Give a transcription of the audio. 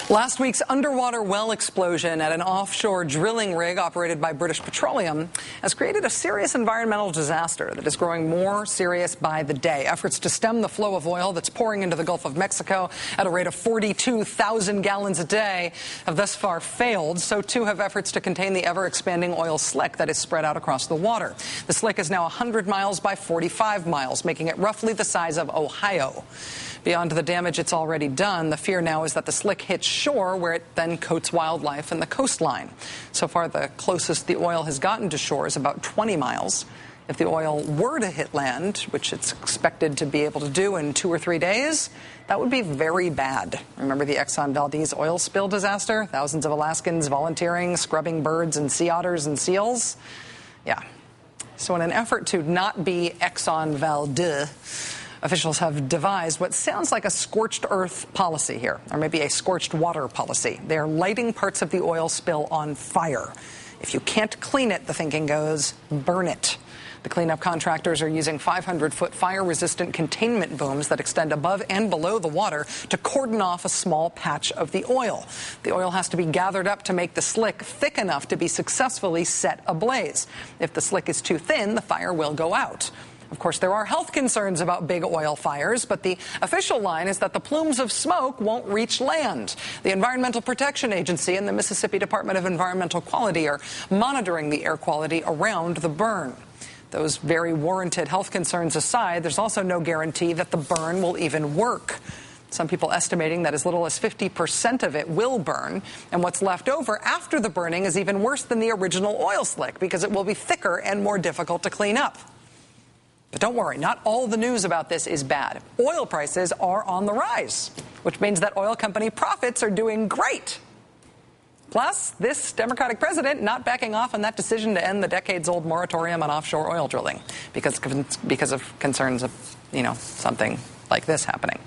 Last week's underwater well explosion at an offshore drilling rig operated by British Petroleum has created a serious environmental disaster that is growing more serious by the day. Efforts to stem the flow of oil that's pouring into the Gulf of Mexico at a rate of 42,000 gallons a day have thus far failed. So too have efforts to contain the ever-expanding oil slick that is spread out across the water. The slick is now 100 miles by 45 miles, making it roughly the size of Ohio. Beyond the damage it's already done, the fear now is that the slick hits shore, where it then coats wildlife and the coastline. So far, the closest the oil has gotten to shore is about 20 miles. If the oil were to hit land, which it's expected to be able to do in 2 or 3 days, that would be very bad. Remember the Exxon Valdez oil spill disaster? Thousands of Alaskans volunteering, scrubbing birds and sea otters and seals? Yeah. So in an effort to not be Exxon Valdez, officials have devised what sounds like a scorched earth policy here, or maybe a scorched water policy. They're lighting parts of the oil spill on fire. If you can't clean it, the thinking goes, burn it. The cleanup contractors are using 500-foot fire-resistant containment booms that extend above and below the water to cordon off a small patch of the oil. The oil has to be gathered up to make the slick thick enough to be successfully set ablaze. If the slick is too thin, the fire will go out. Of course, there are health concerns about big oil fires, but the official line is that the plumes of smoke won't reach land. The Environmental Protection Agency and the Mississippi Department of Environmental Quality are monitoring the air quality around the burn. Those very warranted health concerns aside, there's also no guarantee that the burn will even work. Some people estimating that as little as 50% of it will burn, and what's left over after the burning is even worse than the original oil slick because it will be thicker and more difficult to clean up. But don't worry, not all the news about this is bad. Oil prices are on the rise, which means that oil company profits are doing great. Plus, this Democratic president not backing off on that decision to end the decades-old moratorium on offshore oil drilling because of concerns of, something like this happening.